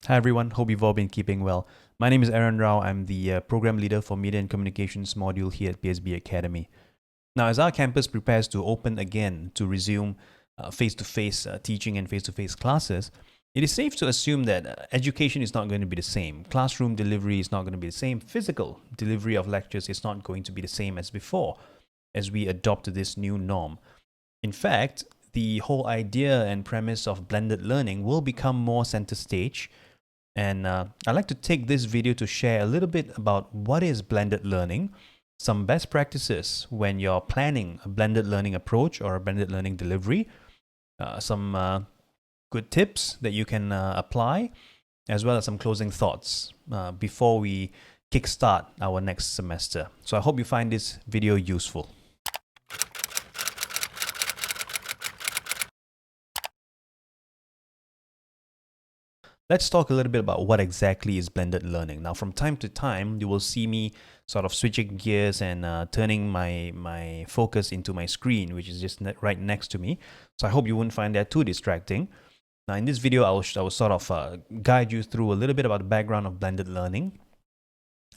Hi everyone, hope you've all been keeping well. My name is Aaron Rao. I'm the program leader for Media and Communications module here at PSB Academy. Now, as our campus prepares to open again to resume face-to-face teaching and face-to-face classes, it is safe to assume that education is not going to be the same. Classroom delivery is not going to be the same. Physical delivery of lectures is not going to be the same as before as we adopt this new norm. In fact, the whole idea and premise of blended learning will become more center stage. And I'd like to take this video to share a little bit about what is blended learning, some best practices when you're planning a blended learning approach or a blended learning delivery, some good tips that you can apply, as well as some closing thoughts before we kickstart our next semester. So I hope you find this video useful. Let's talk a little bit about what exactly is blended learning. Now, from time to time, you will see me sort of switching gears and turning my focus into my screen, which is just right next to me. So I hope you wouldn't find that too distracting. Now, in this video, I will sort of guide you through a little bit about the background of blended learning.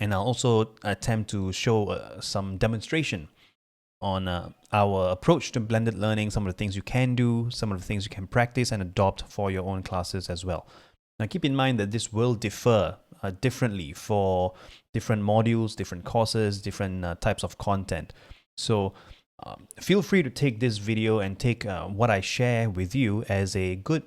And I'll also attempt to show some demonstration on our approach to blended learning, some of the things you can do, some of the things you can practice and adopt for your own classes as well. Now, keep in mind that this will differ differently for different modules, different courses, different types of content. So feel free to take this video and take what I share with you as a good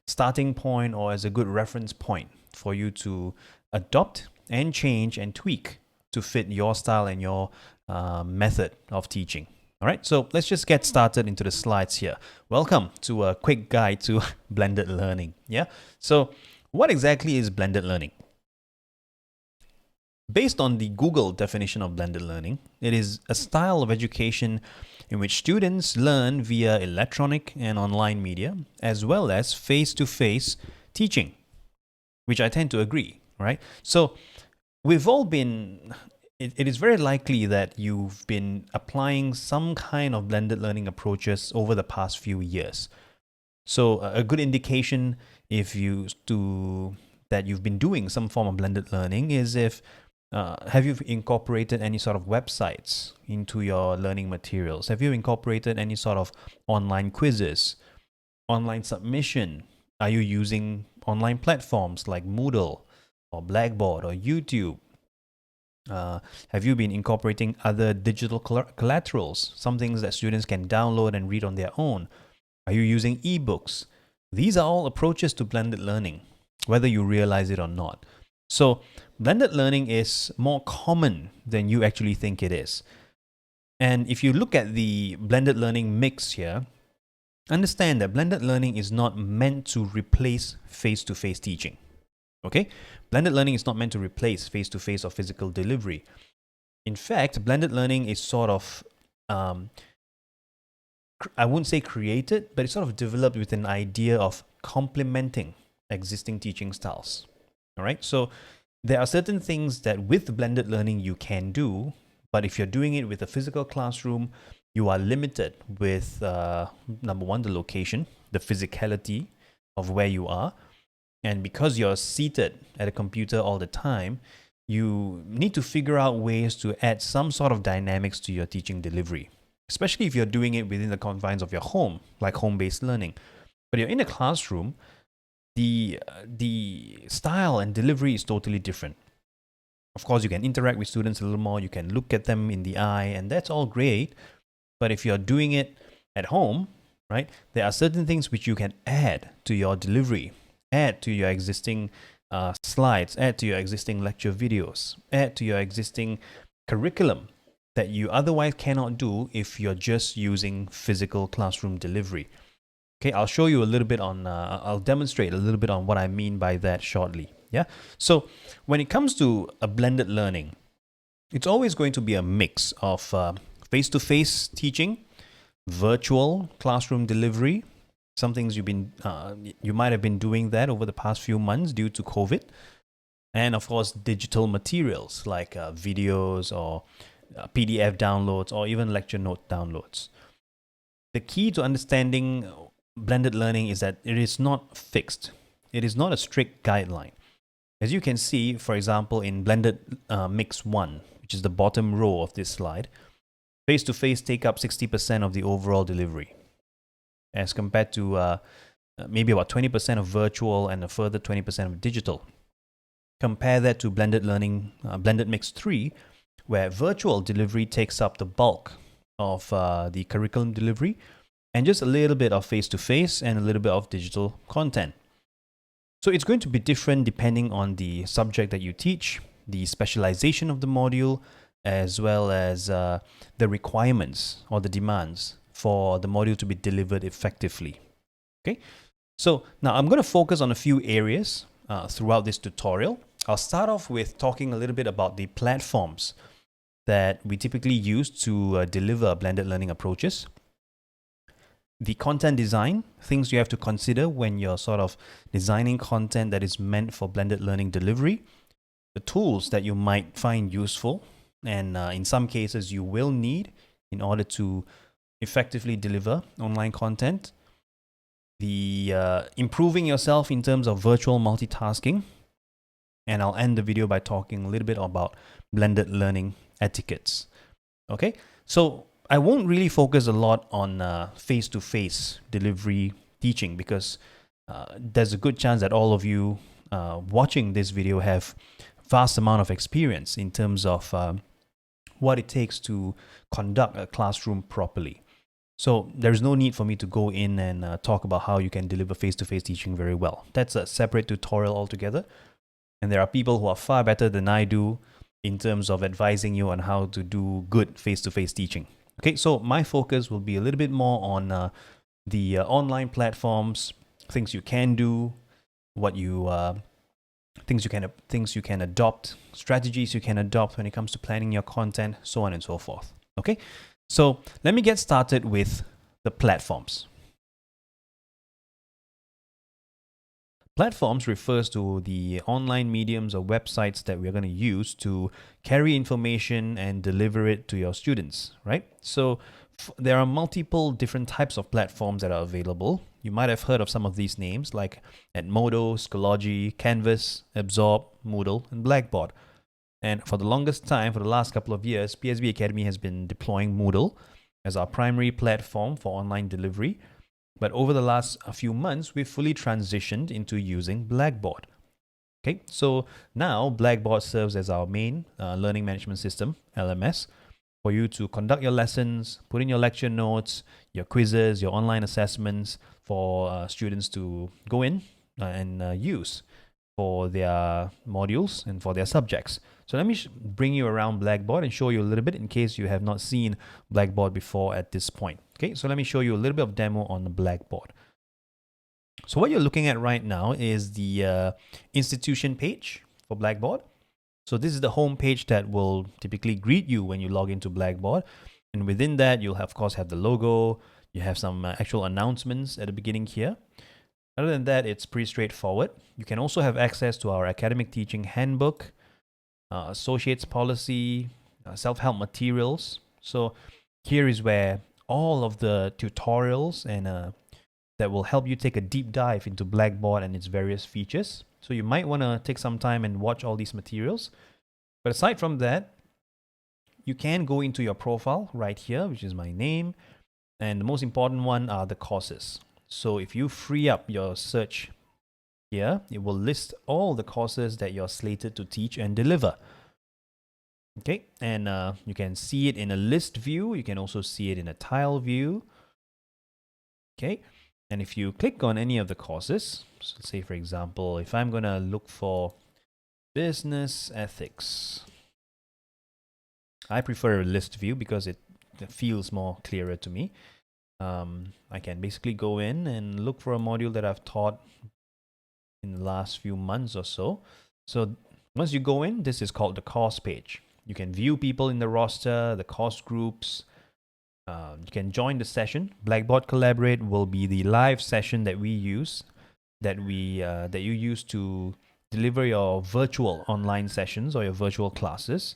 starting point or as a good reference point for you to adopt and change and tweak to fit your style and your method of teaching. All right, so let's just get started into the slides here. Welcome to a quick guide to blended learning. Yeah, so what exactly is blended learning? Based on the Google definition of blended learning, it is a style of education in which students learn via electronic and online media, as well as face-to-face teaching, which I tend to agree, right? So we've all been... It is very likely that you've been applying some kind of blended learning approaches over the past few years. So a good indication that you've been doing some form of blended learning is if have you incorporated any sort of websites into your learning materials? Have you incorporated any sort of online quizzes, online submission? Are you using online platforms like Moodle or Blackboard or YouTube? Have you been incorporating other digital collaterals, some things that students can download and read on their own? Are you using ebooks? These are all approaches to blended learning, whether you realize it or not. So blended learning is more common than you actually think it is. And if you look at the blended learning mix here, understand that blended learning is not meant to replace face-to-face teaching. Okay? Blended learning is not meant to replace face-to-face or physical delivery. In fact, blended learning is sort of, I wouldn't say created, but it's sort of developed with an idea of complementing existing teaching styles. All right? So there are certain things that with blended learning you can do, but if you're doing it with a physical classroom, you are limited with, number one, the location, the physicality of where you are. And because you're seated at a computer all the time, you need to figure out ways to add some sort of dynamics to your teaching delivery, especially if you're doing it within the confines of your home, like home-based learning. But you're in a classroom, the style and delivery is totally different. Of course, you can interact with students a little more, you can look at them in the eye, and that's all great. But if you're doing it at home, right, there are certain things which you can add to your delivery. Add to your existing slides, add to your existing lecture videos, add to your existing curriculum that you otherwise cannot do if you're just using physical classroom delivery. Okay, I'll show you a little bit on, I'll demonstrate a little bit on what I mean by that shortly. Yeah, so when it comes to a blended learning, it's always going to be a mix of face-to-face teaching, virtual classroom delivery. Some things you might have been doing that over the past few months due to COVID. And of course, digital materials like videos or PDF downloads or even lecture note downloads. The key to understanding blended learning is that it is not fixed. it is not a strict guideline. As you can see, for example, in blended mix 1, which is the bottom row of this slide, face-to-face take up 60% of the overall delivery, as compared to maybe about 20% of virtual and a further 20% of digital. Compare that to blended learning, blended mix 3, where virtual delivery takes up the bulk of the curriculum delivery, and just a little bit of face-to-face and a little bit of digital content. So it's going to be different depending on the subject that you teach, the specialization of the module, as well as the requirements or the demands for the module to be delivered effectively. Okay, so now I'm going to focus on a few areas throughout this tutorial. I'll start off with talking a little bit about the platforms that we typically use to deliver blended learning approaches. The content design, things you have to consider when you're sort of designing content that is meant for blended learning delivery. The tools that you might find useful and in some cases you will need in order to effectively deliver online content. The improving yourself in terms of virtual multitasking. And I'll end the video by talking a little bit about blended learning etiquettes. Okay, so I won't really focus a lot on face-to-face delivery teaching because there's a good chance that all of you watching this video have vast amount of experience in terms of what it takes to conduct a classroom properly. So there's no need for me to go in and talk about how you can deliver face-to-face teaching very well. That's a separate tutorial altogether. And there are people who are far better than I do in terms of advising you on how to do good face-to-face teaching. Okay, so my focus will be a little bit more on the online platforms, things you can do, what you things you can adopt, strategies you can adopt when it comes to planning your content, so on and so forth. Okay, so let me get started with the platforms. Platforms refers to the online mediums or websites that we're going to use to carry information and deliver it to your students, right? So there are multiple different types of platforms that are available. You might have heard of some of these names like Edmodo, Schoology, Canvas, Absorb, Moodle, and Blackboard. And for the longest time, for the last couple of years, PSB Academy has been deploying Moodle as our primary platform for online delivery. But over the last few months, we've fully transitioned into using Blackboard. Okay, so now Blackboard serves as our main learning management system, LMS, for you to conduct your lessons, put in your lecture notes, your quizzes, your online assessments for students to go in and use for their modules and for their subjects. So let me bring you around Blackboard and show you a little bit in case you have not seen Blackboard before at this point. Okay, so let me show you a little bit of demo on the Blackboard. So what you're looking at right now is the institution page for Blackboard. So this is the home page that will typically greet you when you log into Blackboard. And within that, you'll of course have the logo. You have some actual announcements at the beginning here. Other than that, it's pretty straightforward. You can also have access to our academic teaching handbook, associates policy, self-help materials. So here is where all of the tutorials and that will help you take a deep dive into Blackboard and its various features. So you might want to take some time and watch all these materials. But aside from that, you can go into your profile right here, which is my name. And the most important one are the courses. So if you free up your search here, it will list all the courses that you're slated to teach and deliver. Okay, and you can see it in a list view. You can also see it in a tile view. Okay, and if you click on any of the courses, so say for example, if I'm going to look for business ethics, I prefer a list view because it feels more clearer to me. I can basically go in and look for a module that I've taught in the last few months or so. So once you go in, this is called the course page. You can view people in the roster, the course groups. You can join the session. Blackboard Collaborate will be the live session that we use, that you use to deliver your virtual online sessions or your virtual classes.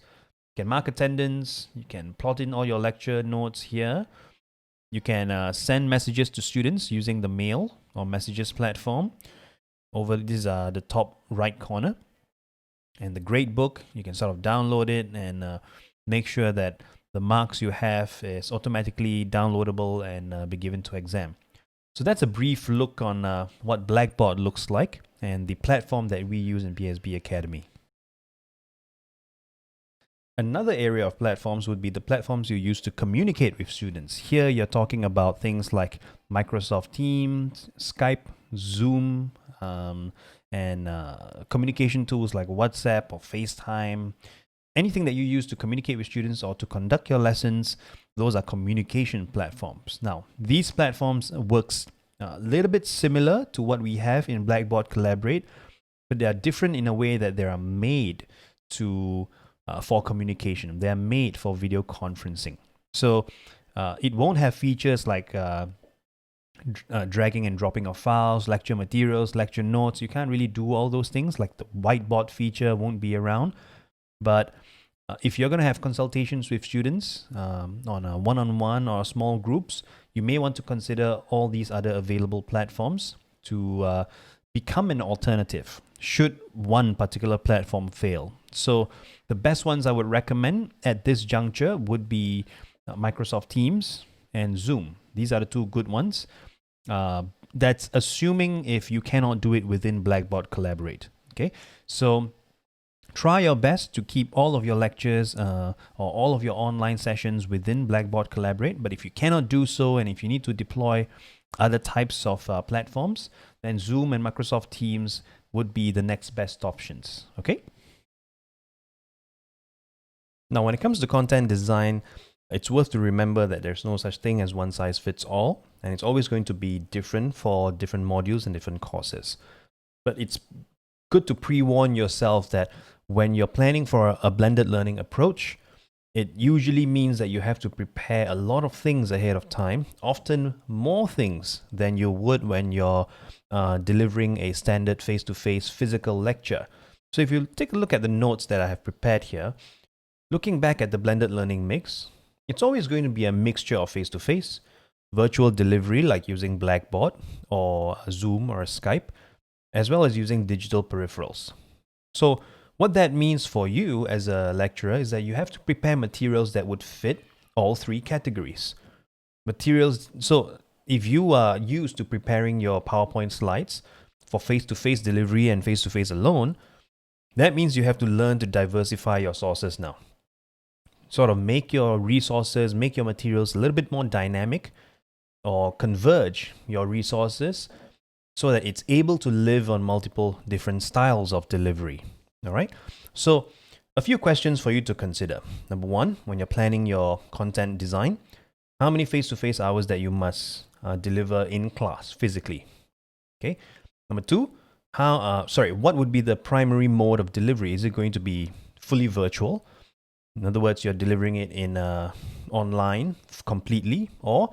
You can mark attendance. You can plot in all your lecture notes here. You can send messages to students using the mail or messages platform. over this the top right corner. And the gradebook, you can sort of download it and make sure that the marks you have is automatically downloadable and be given to exam. So that's a brief look on what Blackboard looks like and the platform that we use in PSB Academy. Another area of platforms would be the platforms you use to communicate with students. Here you're talking about things like Microsoft Teams, Skype, Zoom, and communication tools like WhatsApp or FaceTime. Anything that you use to communicate with students or to conduct your lessons, those are communication platforms. Now, these platforms works a little bit similar to what we have in Blackboard Collaborate, but they are different in a way that they are made to for communication. They are made for video conferencing. So it won't have features like dragging and dropping of files, lecture materials, lecture notes. You can't really do all those things. Like the whiteboard feature won't be around. But if you're going to have consultations with students on a one-on-one or small groups, you may want to consider all these other available platforms to become an alternative should one particular platform fail. So the best ones I would recommend at this juncture would be Microsoft Teams and Zoom. These are the two good ones. That's assuming if you cannot do it within Blackboard Collaborate. Okay, so try your best to keep all of your lectures or all of your online sessions within Blackboard Collaborate. But if you cannot do so, and if you need to deploy other types of platforms, then Zoom and Microsoft Teams would be the next best options. Okay. Now, when it comes to content design, it's worth to remember that there's no such thing as one size fits all, and it's always going to be different for different modules and different courses. But it's good to pre-warn yourself that when you're planning for a blended learning approach, it usually means that you have to prepare a lot of things ahead of time, often more things than you would when you're delivering a standard face-to-face physical lecture. So if you take a look at the notes that I have prepared here, looking back at the blended learning mix, it's always going to be a mixture of face-to-face, virtual delivery like using Blackboard or Zoom or Skype, as well as using digital peripherals. So what that means for you as a lecturer is that you have to prepare materials that would fit all three categories. Materials, so if you are used to preparing your PowerPoint slides for face-to-face delivery and face-to-face alone, that means you have to learn to diversify your sources now. Sort of make your resources, make your materials a little bit more dynamic, or converge your resources so that it's able to live on multiple different styles of delivery. All right. So a few questions for you to consider. Number one, when you're planning your content design, how many face-to-face hours that you must deliver in class physically? Okay. Number two, what would be the primary mode of delivery? Is it going to be fully virtual? In other words, you're delivering it in online completely, or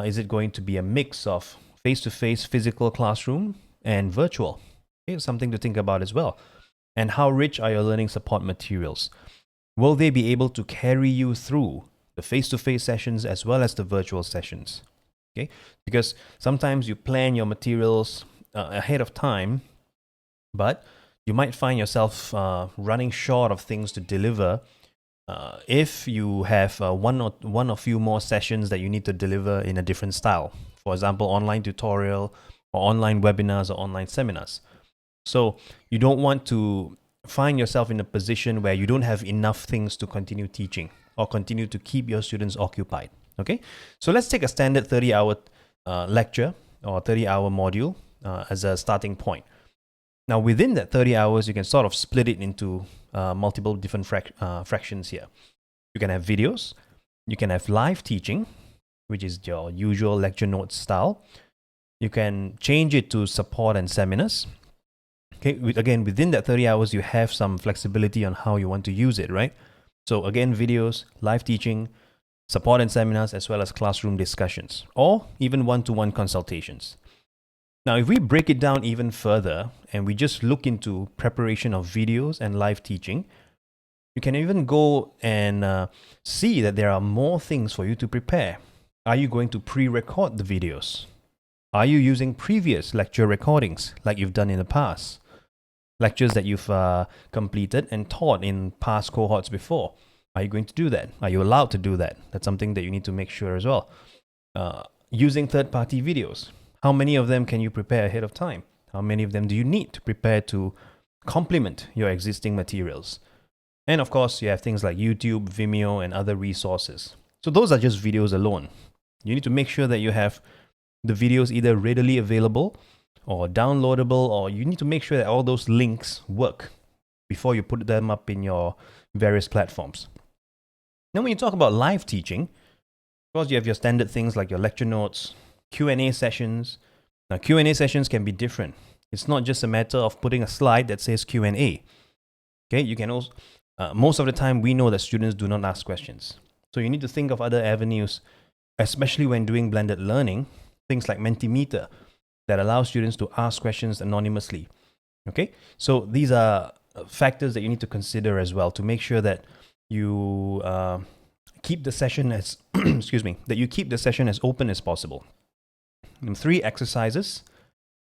is it going to be a mix of face-to-face physical classroom and virtual? Okay, something to think about as well. And how rich are your learning support materials? Will they be able to carry you through the face-to-face sessions as well as the virtual sessions? Okay, because sometimes you plan your materials ahead of time, but you might find yourself running short of things to deliver if you have one or few more sessions that you need to deliver in a different style. For example, online tutorial or online webinars or online seminars. So you don't want to find yourself in a position where you don't have enough things to continue teaching or continue to keep your students occupied. Okay, so let's take a standard 30-hour lecture or 30-hour module as a starting point. Now, within that 30 hours, you can sort of split it into multiple different fractions here. You can have videos, you can have live teaching, which is your usual lecture notes style. You can change it to support and seminars. Okay, again, within that 30 hours, you have some flexibility on how you want to use it, right? So again, videos, live teaching, support and seminars, as well as classroom discussions, or even one-to-one consultations. Now, if we break it down even further and we just look into preparation of videos and live teaching, you can even go and see that there are more things for you to prepare. Are you going to pre-record the videos? Are you using previous lecture recordings like you've done in the past? Lectures that you've completed and taught in past cohorts before. Are you going to do that? Are you allowed to do that? That's something that you need to make sure as well. Using third-party videos. How many of them can you prepare ahead of time? How many of them do you need to prepare to complement your existing materials? And of course, you have things like YouTube, Vimeo, and other resources. So those are just videos alone. You need to make sure that you have the videos either readily available or downloadable, or you need to make sure that all those links work before you put them up in your various platforms. Now, when you talk about live teaching, of course, you have your standard things like your lecture notes, Q&A sessions. Now, Q&A sessions can be different. It's not just a matter of putting a slide that says Q&A. Okay, you can also, most of the time, we know that students do not ask questions. So you need to think of other avenues, especially when doing blended learning, things like Mentimeter that allow students to ask questions anonymously. Okay, so these are factors that you need to consider as well to make sure that you keep the session as excuse me, that you keep the session as open as possible. And 3 exercises,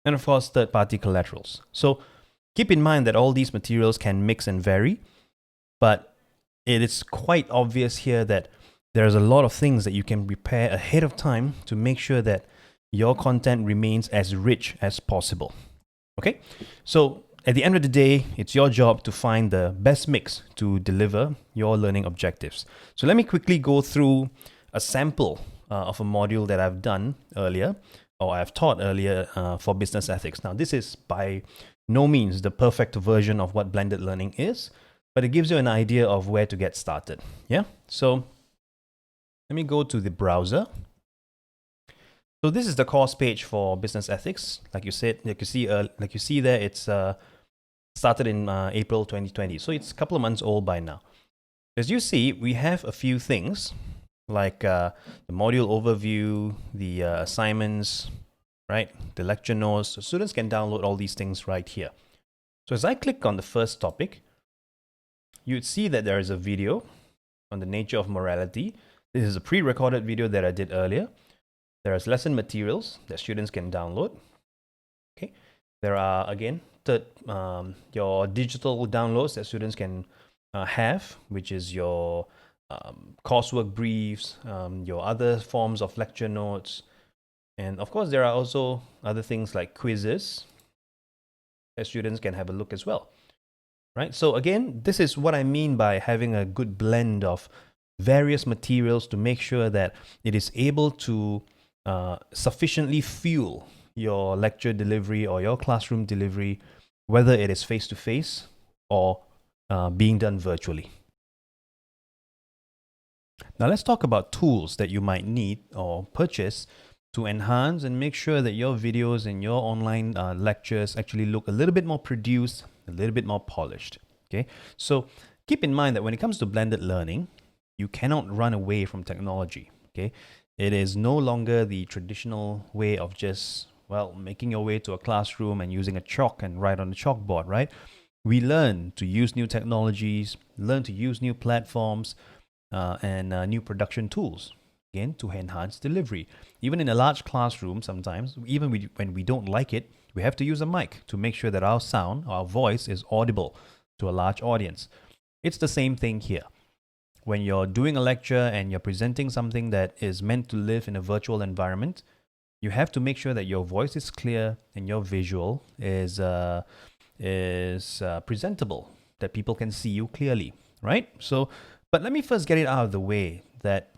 and of course third-party collaterals. So keep in mind that all these materials can mix and vary, but it is quite obvious here that there's a lot of things that you can prepare ahead of time to make sure that your content remains as rich as possible. Okay, so at the end of the day, it's your job to find the best mix to deliver your learning objectives. So let me quickly go through a sample of a module that I've done earlier, or I've taught earlier for business ethics. Now, this is by no means the perfect version of what blended learning is, but it gives you an idea of where to get started. Yeah, so let me go to the browser. So this is the course page for business ethics. Like you said, like you see there, it's started in April 2020. So it's a couple of months old by now. As you see, we have a few things like the module overview, the assignments, right? The lecture notes. So students can download all these things right here. So as I click on the first topic, you'd see that there is a video on the nature of morality. This is a pre-recorded video that I did earlier. There is lesson materials that students can download. Okay, there are again your digital downloads that students can have, which is your coursework briefs, your other forms of lecture notes, and of course there are also other things like quizzes that students can have a look as well. Right. So again, this is what I mean by having a good blend of various materials to make sure that it is able to sufficiently fuel your lecture delivery or your classroom delivery, whether it is face-to-face or being done virtually. Now let's talk about tools that you might need or purchase to enhance and make sure that your videos and your online lectures actually look a little bit more produced, a little bit more polished. Okay, so keep in mind that when it comes to blended learning, you cannot run away from technology. Okay, it is no longer the traditional way of just, well, making your way to a classroom and using a chalk and write on the chalkboard, right? We learn to use new technologies, learn to use new platforms and new production tools, again, to enhance delivery. Even in a large classroom, sometimes, even when we don't like it, we have to use a mic to make sure that our sound, our voice is audible to a large audience. It's the same thing here. When you're doing a lecture and you're presenting something that is meant to live in a virtual environment, you have to make sure that your voice is clear and your visual is presentable, that people can see you clearly, right? So, but let me first get it out of the way that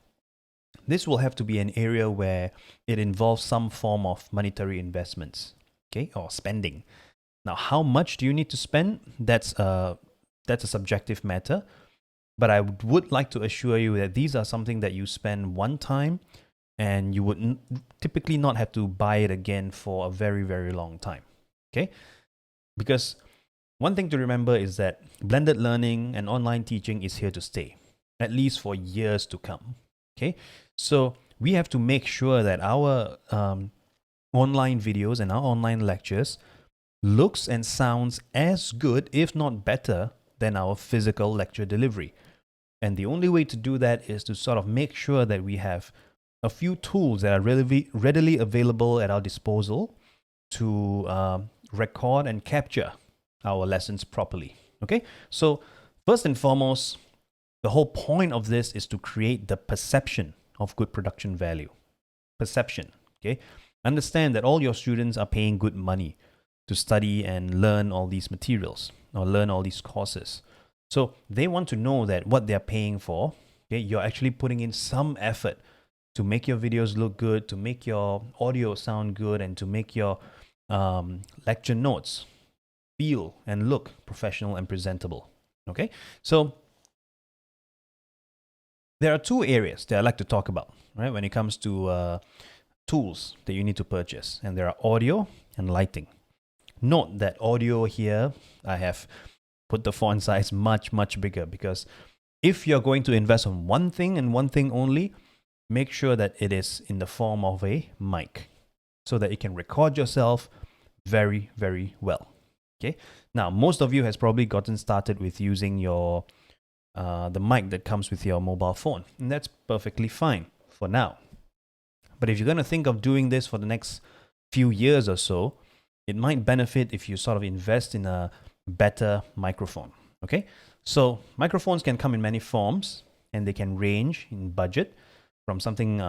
this will have to be an area where it involves some form of monetary investments, okay, or spending. Now, how much do you need to spend? That's a subjective matter. But I would like to assure you that these are something that you spend one time and you would typically not have to buy it again for a very, very long time. Okay? Because one thing to remember is that blended learning and online teaching is here to stay, at least for years to come. Okay? So we have to make sure that our online videos and our online lectures looks and sounds as good, if not better, than our physical lecture delivery. And the only way to do that is to sort of make sure that we have a few tools that are readily available at our disposal to record and capture our lessons properly. Okay, so first and foremost, the whole point of this is to create the perception of good production value. Perception, okay? Understand that all your students are paying good money to study and learn all these materials or learn all these courses. So they want to know that what they're paying for, okay, you're actually putting in some effort to make your videos look good, to make your audio sound good, and to make your lecture notes feel and look professional and presentable. Okay, so there are two areas that I like to talk about, right, when it comes to tools that you need to purchase, and there are audio and lighting. Note that audio here, I have put the font size much bigger, because if you're going to invest on one thing and one thing only, make sure that it is in the form of a mic so that you can record yourself very well. Okay, now most of you has probably gotten started with using your the mic that comes with your mobile phone, and that's perfectly fine for now. But if you're going to think of doing this for the next few years or so, it might benefit if you sort of invest in a better microphone. Okay, so microphones can come in many forms, and they can range in budget from something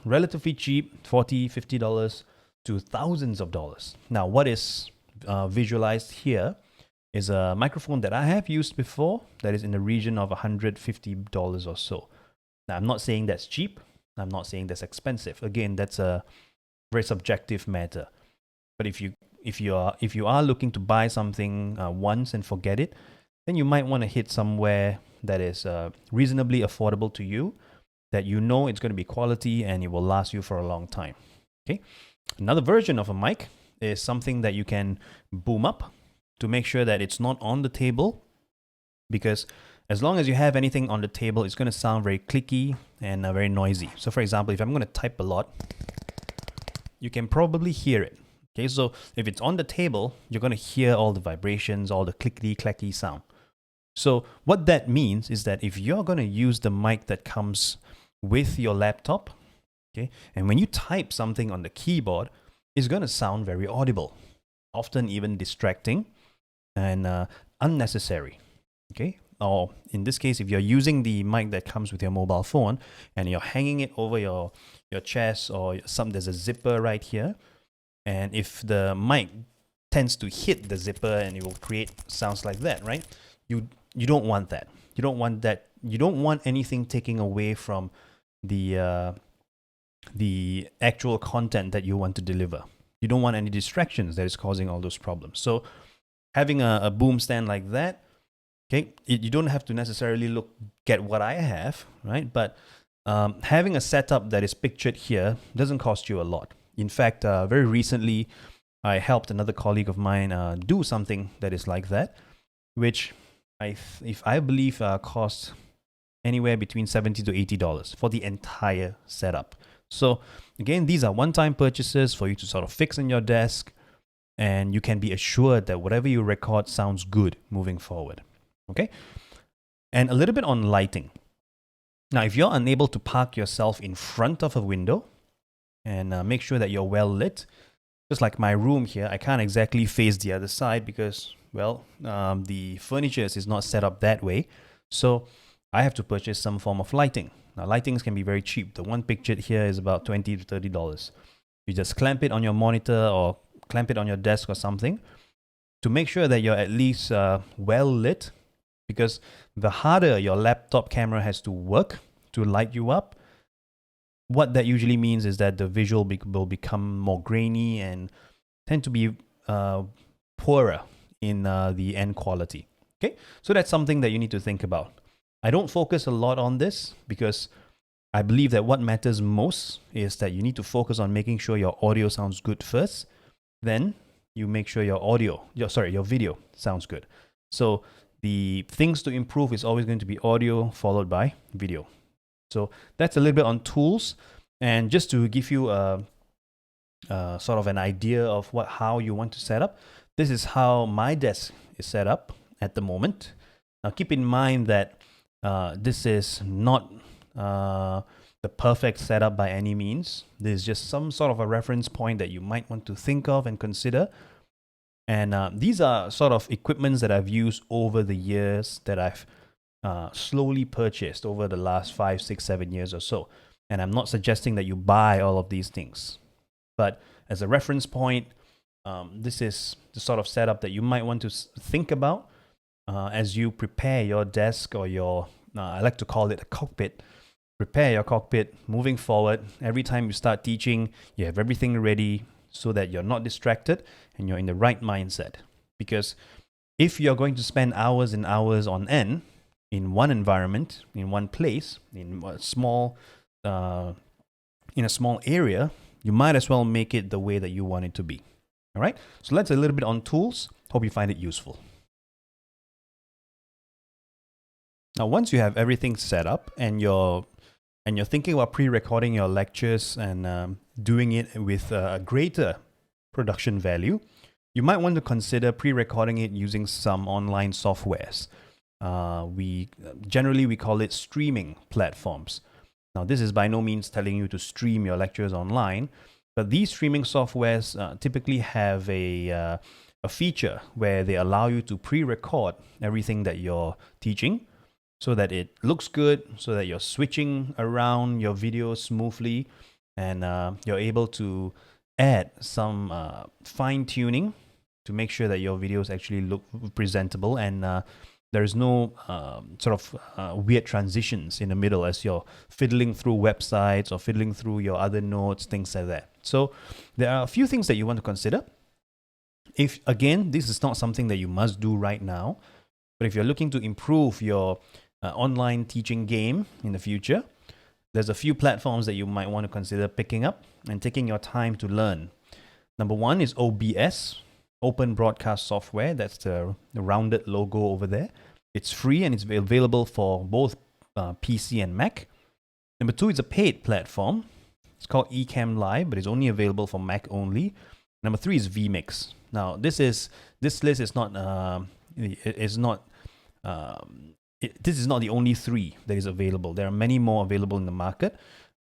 relatively cheap, $40, $50, to thousands of dollars. Now, what is visualized here is a microphone that I have used before that is in the region of $150 or so. Now, I'm not saying that's cheap. I'm not saying that's expensive. Again, that's a very subjective matter. But if you are looking to buy something once and forget it, then you might want to hit somewhere that is reasonably affordable to you, that you know it's going to be quality and it will last you for a long time. Okay. Another version of a mic is something that you can boom up to make sure that it's not on the table, because as long as you have anything on the table, it's going to sound very clicky and very noisy. So for example, if I'm going to type a lot, you can probably hear it. Okay, so if it's on the table, you're going to hear all the vibrations, all the clickety-clacky sound. So what that means is that if you're going to use the mic that comes with your laptop, okay, and when you type something on the keyboard, it's going to sound very audible, often even distracting and unnecessary. Okay, or in this case, if you're using the mic that comes with your mobile phone and you're hanging it over your chest, or there's a zipper right here, and if the mic tends to hit the zipper and it will create sounds like that, right? You don't want that. You don't want that. You don't want anything taking away from the actual content that you want to deliver. You don't want any distractions that is causing all those problems. So having a boom stand like that, okay, you don't have to necessarily get what I have, right? But having a setup that is pictured here doesn't cost you a lot. In fact, very recently, I helped another colleague of mine do something that is like that, which I believe costs anywhere between $70 to $80 for the entire setup. So again, these are one-time purchases for you to sort of fix on your desk, and you can be assured that whatever you record sounds good moving forward. Okay? And a little bit on lighting. Now, if you're unable to park yourself in front of a window and make sure that you're well lit, just like my room here, I can't exactly face the other side because, well, the furniture is not set up that way. So I have to purchase some form of lighting. Now, lightings can be very cheap. The one pictured here is about $20 to $30. You just clamp it on your monitor or clamp it on your desk or something to make sure that you're at least well lit, because the harder your laptop camera has to work to light you up, what that usually means is that the visual will become more grainy and tend to be poorer in the end quality. Okay, so that's something that you need to think about. I don't focus a lot on this because I believe that what matters most is that you need to focus on making sure your audio sounds good first. Then you make sure your video sounds good. So the things to improve is always going to be audio followed by video. So that's a little bit on tools. And just to give you a sort of an idea of how you want to set up, this is how my desk is set up at the moment. Now keep in mind that this is not the perfect setup by any means. This is just some sort of a reference point that you might want to think of and consider. And these are sort of equipments that I've used over the years, that I've slowly purchased over the last 5, 6, 7 years or so. And I'm not suggesting that you buy all of these things, but as a reference point, this is the sort of setup that you might want to think about as you prepare your desk or your, I like to call it a cockpit. Prepare your cockpit moving forward. Every time you start teaching, you have everything ready so that you're not distracted and you're in the right mindset. Because if you're going to spend hours and hours on end in one environment, in one place, in a small area, you might as well make it the way that you want it to be. All right, so let's a little bit on tools. Hope you find it useful. Now, once you have everything set up and you're thinking about pre-recording your lectures and doing it with a greater production value, you might want to consider pre-recording it using some online softwares. We call it streaming platforms. Now, this is by no means telling you to stream your lectures online, but these streaming softwares typically have a feature where they allow you to pre-record everything that you're teaching so that it looks good, so that you're switching around your videos smoothly, and you're able to add some fine-tuning to make sure that your videos actually look presentable, and there's no weird transitions in the middle as you're fiddling through websites or fiddling through your other notes, things like that. So there are a few things that you want to consider. If, again, this is not something that you must do right now, but if you're looking to improve your online teaching game in the future, there's a few platforms that you might want to consider picking up and taking your time to learn. Number one is OBS, Open Broadcast Software. That's the rounded logo over there. It's free and it's available for both PC and Mac. Number two is a paid platform. It's called Ecamm Live, but it's only available for Mac only. Number three is vMix. Now, this list is not this is not the only three that is available. There are many more available in the market,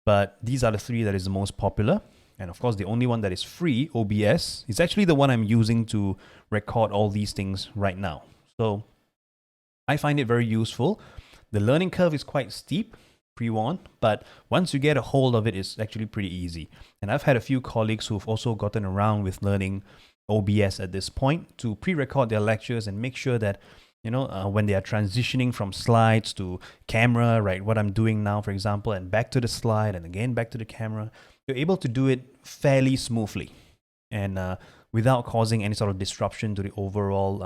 but these are the three that is the most popular. And of course, the only one that is free, OBS, is actually the one I'm using to record all these things right now. So I find it very useful. The learning curve is quite steep, pre-warned, but once you get a hold of it, it's actually pretty easy. And I've had a few colleagues who've also gotten around with learning OBS at this point to pre-record their lectures and make sure that when they are transitioning from slides to camera, right, what I'm doing now, for example, and back to the slide and again back to the camera, you're able to do it fairly smoothly and without causing any sort of disruption to the overall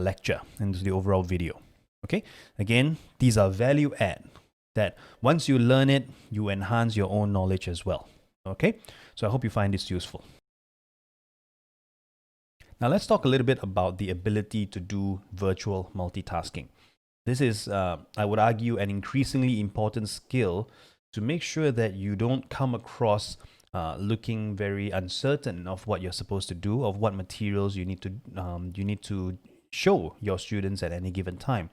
lecture and to the overall video. Okay, again, these are value add that once you learn it, you enhance your own knowledge as well. Okay, so I hope you find this useful. Now let's talk a little bit about the ability to do virtual multitasking. This is, I would argue, an increasingly important skill to make sure that you don't come across looking very uncertain of what you're supposed to do, of what materials you need to show your students at any given time.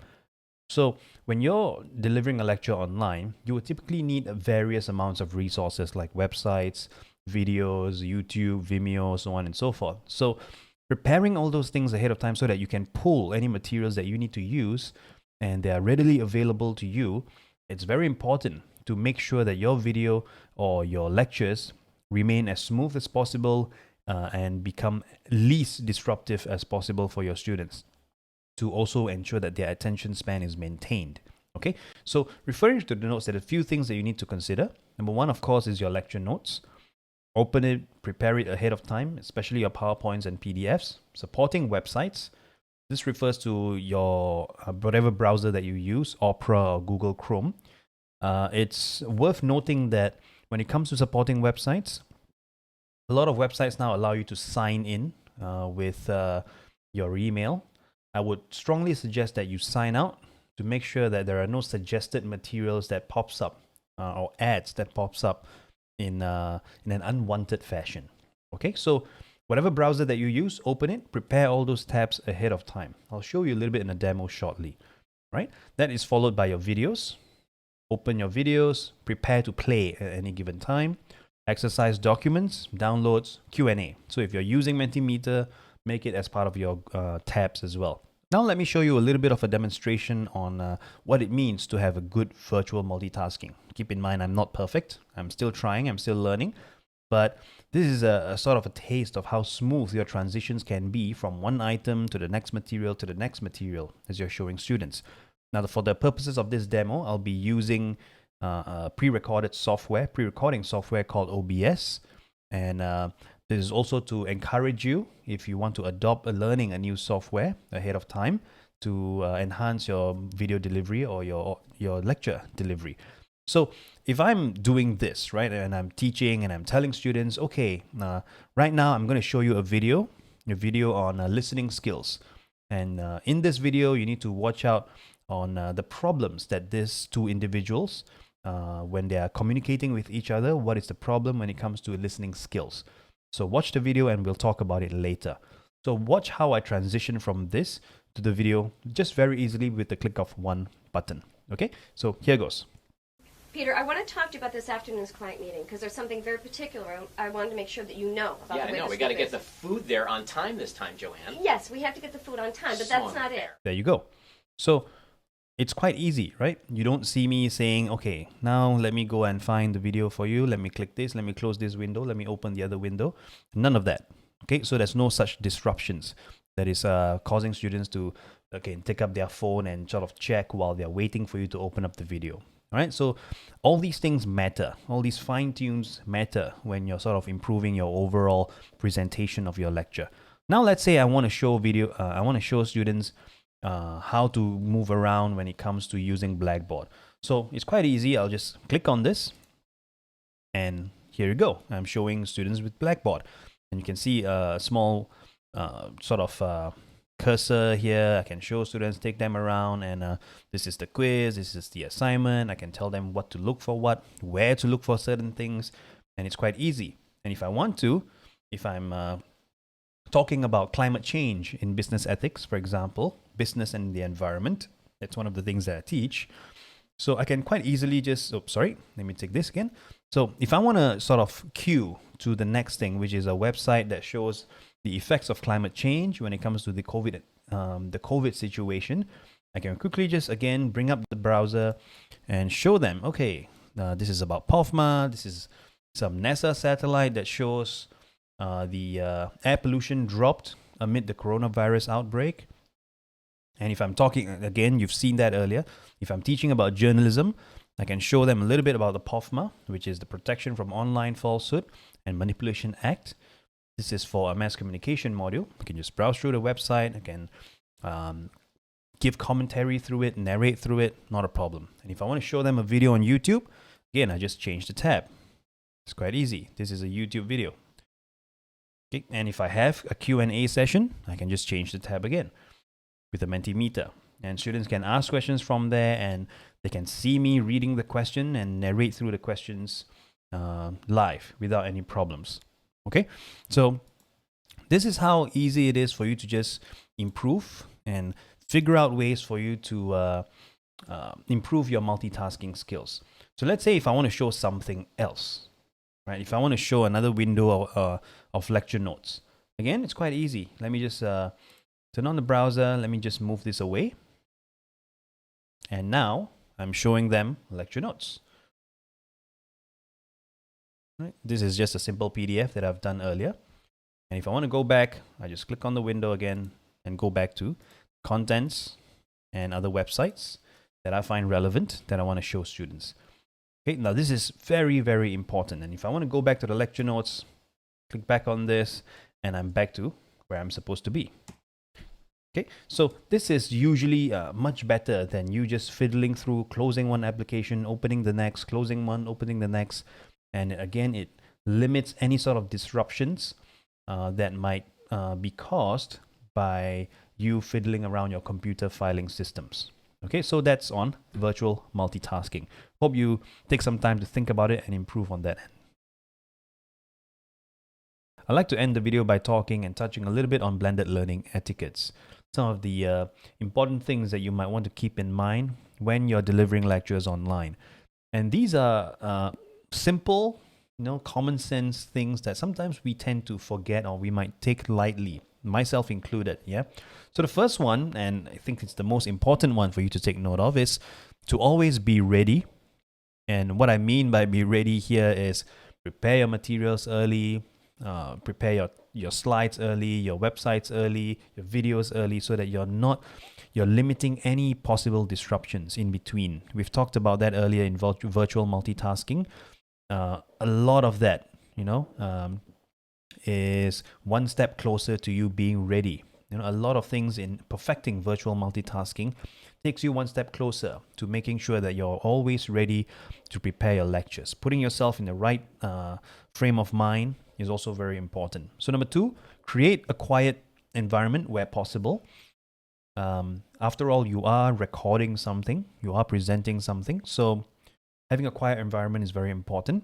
So when you're delivering a lecture online, you will typically need various amounts of resources like websites, videos, YouTube, Vimeo, so on and so forth. So preparing all those things ahead of time so that you can pull any materials that you need to use and they are readily available to you, it's very important to make sure that your video or your lectures remain as smooth as possible and become least disruptive as possible for your students, to also ensure that their attention span is maintained. Okay, so referring to the notes, there are a few things that you need to consider. Number one, of course, is your lecture notes. Open it, prepare it ahead of time, especially your PowerPoints and PDFs. Supporting websites. This refers to your whatever browser that you use, Opera or Google Chrome. It's worth noting that when it comes to supporting websites, a lot of websites now allow you to sign in with your email. I would strongly suggest that you sign out to make sure that there are no suggested materials that pops up or ads that pops up in an unwanted fashion. Okay, so whatever browser that you use, open it, prepare all those tabs ahead of time. I'll show you a little bit in a demo shortly. Right, that is followed by your videos. open your videos, prepare to play at any given time, exercise documents, downloads, Q&A. So if you're using Mentimeter, make it as part of your tabs as well. Now let me show you a little bit of a demonstration on what it means to have a good virtual multitasking. Keep in mind, I'm not perfect. I'm still trying, I'm still learning. But this is a sort of a taste of how smooth your transitions can be from one item to the next material to the next material as you're showing students. Now, for the purposes of this demo, I'll be using pre-recording software called OBS. And this is also to encourage you, if you want to adopt learning a new software ahead of time, to enhance your video delivery or your lecture delivery. So if I'm doing this, right, and I'm teaching and I'm telling students, okay, right now I'm going to show you a video on listening skills. And in this video, you need to watch out on the problems that these two individuals, when they are communicating with each other, what is the problem when it comes to listening skills. So watch the video and we'll talk about it later. So watch how I transition from this to the video just very easily with the click of one button. Okay, so here goes. Peter, I want to talk to you about this afternoon's client meeting because there's something very particular I wanted to make sure that you know about. Yeah, I know. We got to get the food there on time this time, Joanne. Yes, we have to get the food on time, but that's not it. There you go. So it's quite easy, right? You don't see me saying, okay, now let me go and find the video for you. Let me click this. Let me close this window. Let me open the other window. None of that. Okay, so there's no such disruptions that is causing students to, okay, take up their phone and sort of check while they're waiting for you to open up the video. All right, so all these things matter. All these fine tunes matter when you're sort of improving your overall presentation of your lecture. Now, let's say I want to show I want to show students how to move around when it comes to using Blackboard. So it's quite easy. I'll just click on this, and here you go. I'm showing students with Blackboard, and you can see a small sort of cursor here. I can show students, take them around, and this is the quiz, this is the assignment. I can tell them what to look for, where to look for certain things, and it's quite easy. And if I want to, if I'm talking about climate change in business ethics, for example, business and the environment, that's one of the things that I teach. So I can quite easily just, let me take this again. So if I want to sort of cue to the next thing, which is a website that shows the effects of climate change when it comes to the COVID situation, I can quickly just again bring up the browser and show them, okay, this is about POFMA, this is some NASA satellite that shows the air pollution dropped amid the coronavirus outbreak. And if I'm talking, again, you've seen that earlier, if I'm teaching about journalism, I can show them a little bit about the POFMA, which is the Protection from Online Falsehood and Manipulation Act. This is for a mass communication module. I can just browse through the website. I can give commentary through it, narrate through it, not a problem. And if I want to show them a video on YouTube, again, I just change the tab. It's quite easy. This is a YouTube video. Okay. And if I have a Q&A session, I can just change the tab again with a Mentimeter. And students can ask questions from there, and they can see me reading the question and narrate through the questions live without any problems. Okay, so this is how easy it is for you to just improve and figure out ways for you to improve your multitasking skills. So let's say if I want to show something else, right? If I want to show another window of lecture notes, again, it's quite easy. Let me just turn on the browser. Let me just move this away. And now I'm showing them lecture notes. Right. This is just a simple PDF that I've done earlier. And if I want to go back, I just click on the window again and go back to contents and other websites that I find relevant that I want to show students. Okay, now this is very, very important. And if I want to go back to the lecture notes, click back on this, and I'm back to where I'm supposed to be. Okay, so this is usually much better than you just fiddling through, closing one application, opening the next, closing one, opening the next. And again, it limits any sort of disruptions that might be caused by you fiddling around your computer filing systems. Okay, so that's on virtual multitasking. Hope you take some time to think about it and improve on that end. I'd like to end the video by talking and touching a little bit on blended learning etiquettes. Some of the important things that you might want to keep in mind when you're delivering lectures online. And these are simple, common sense things that sometimes we tend to forget or we might take lightly, myself included. Yeah. So the first one, and I think it's the most important one for you to take note of, is to always be ready. And what I mean by be ready here is prepare your materials early, prepare your slides early, your websites early, your videos early, so that you're limiting any possible disruptions in between. We've talked about that earlier in virtual multitasking. A lot of that, is one step closer to you being ready. A lot of things in perfecting virtual multitasking takes you one step closer to making sure that you're always ready to prepare your lectures. Putting yourself in the right frame of mind is also very important. So number 2, create a quiet environment where possible. After all, you are recording something, you are presenting something, so having a quiet environment is very important.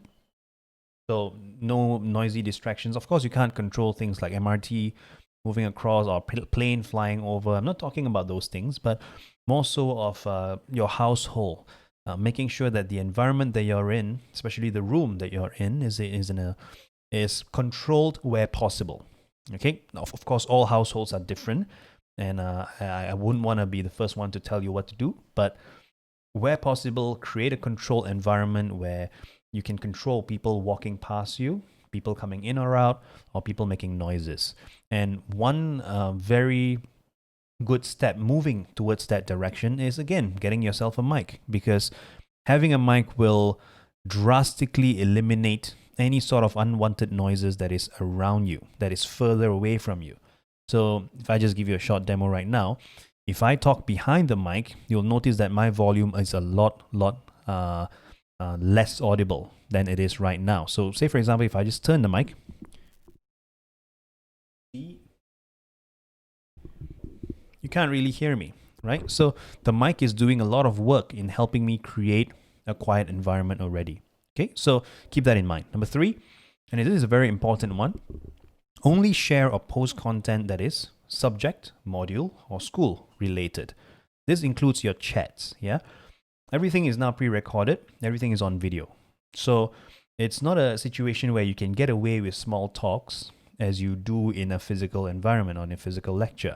So no noisy distractions. Of course, you can't control things like MRT moving across or plane flying over. I'm not talking about those things, but more so of your household, making sure that the environment that you're in, especially the room that you're in, is controlled where possible. Okay. Now, of course, all households are different, and I wouldn't want to be the first one to tell you what to do, but where possible, create a controlled environment where you can control people walking past you, people coming in or out, or people making noises. And one very good step moving towards that direction is, again, getting yourself a mic, because having a mic will drastically eliminate any sort of unwanted noises that is around you, that is further away from you. So if I just give you a short demo right now, if I talk behind the mic, you'll notice that my volume is a lot less audible than it is right now. So say, for example, if I just turn the mic, you can't really hear me, right? So the mic is doing a lot of work in helping me create a quiet environment already. Okay, so keep that in mind. Number 3, and this is a very important one, only share or post content that is subject, module, or school related. This includes your chats, yeah? Everything is now pre-recorded, everything is on video. So it's not a situation where you can get away with small talks as you do in a physical environment or in a physical lecture.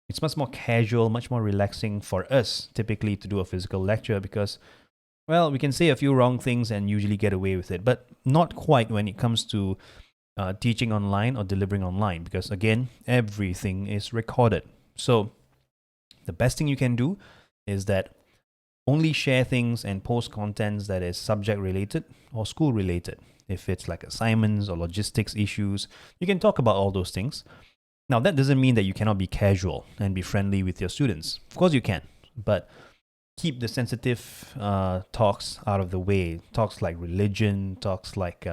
It's much more casual, much more relaxing for us typically to do a physical lecture because, well, we can say a few wrong things and usually get away with it, but not quite when it comes to teaching online or delivering online, because again, everything is recorded. So the best thing you can do is that only share things and post contents that is subject related or school related. If it's like assignments or logistics issues, you can talk about all those things. Now, that doesn't mean that you cannot be casual and be friendly with your students. Of course you can, but keep the sensitive talks out of the way. Talks like religion, talks like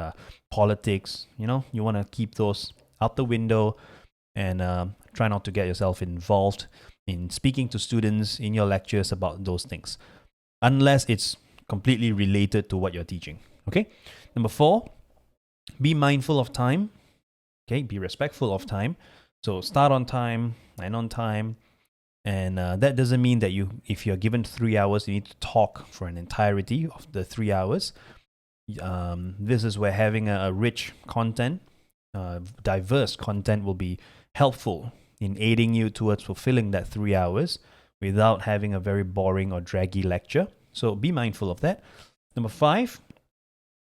politics, you want to keep those out the window and try not to get yourself involved in speaking to students in your lectures about those things, unless it's completely related to what you're teaching. Okay. Number 4, be mindful of time. Okay. Be respectful of time. So start on time, end on time. And that doesn't mean that if you're given 3 hours, you need to talk for an entirety of the 3 hours. This is where having a rich content, diverse content will be helpful in aiding you towards fulfilling that 3 hours without having a very boring or draggy lecture. So be mindful of that. Number 5,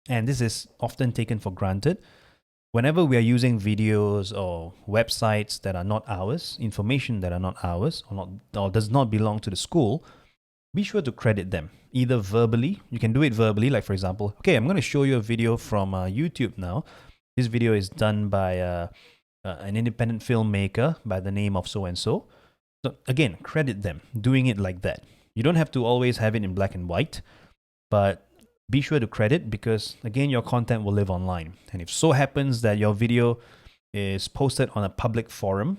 and this is often taken for granted, whenever we are using videos or websites that are not ours, information that are not ours or does not belong to the school, be sure to credit them, either verbally. You can do it verbally, like for example, okay, I'm going to show you a video from YouTube now. This video is done by an independent filmmaker by the name of so-and-so. So again, credit them, doing it like that. You don't have to always have it in black and white, but be sure to credit because, again, your content will live online. And if so happens that your video is posted on a public forum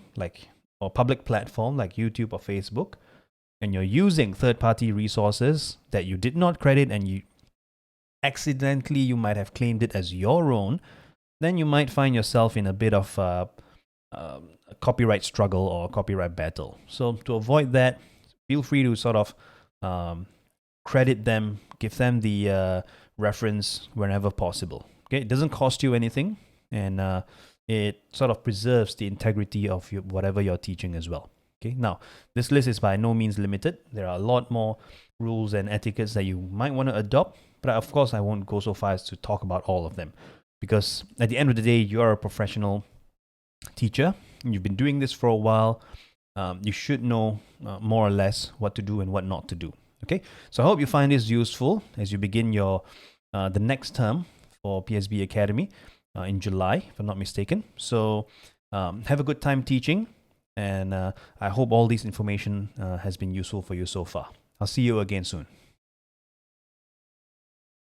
or public platform like YouTube or Facebook, and you're using third-party resources that you did not credit and you might have claimed it as your own, then you might find yourself in a bit of a copyright struggle or copyright battle. So to avoid that, feel free to sort of credit them, give them the reference whenever possible. Okay, it doesn't cost you anything, and it sort of preserves the integrity of whatever you're teaching as well. Okay, now this list is by no means limited. There are a lot more rules and etiquettes that you might want to adopt, but of course I won't go so far as to talk about all of them, because at the end of the day, you're a professional teacher. You've been doing this for a while. You should know more or less what to do and what not to do. Okay, so I hope you find this useful as you begin your the next term for PSB Academy in July, if I'm not mistaken. So have a good time teaching, and I hope all this information has been useful for you so far. I'll see you again soon.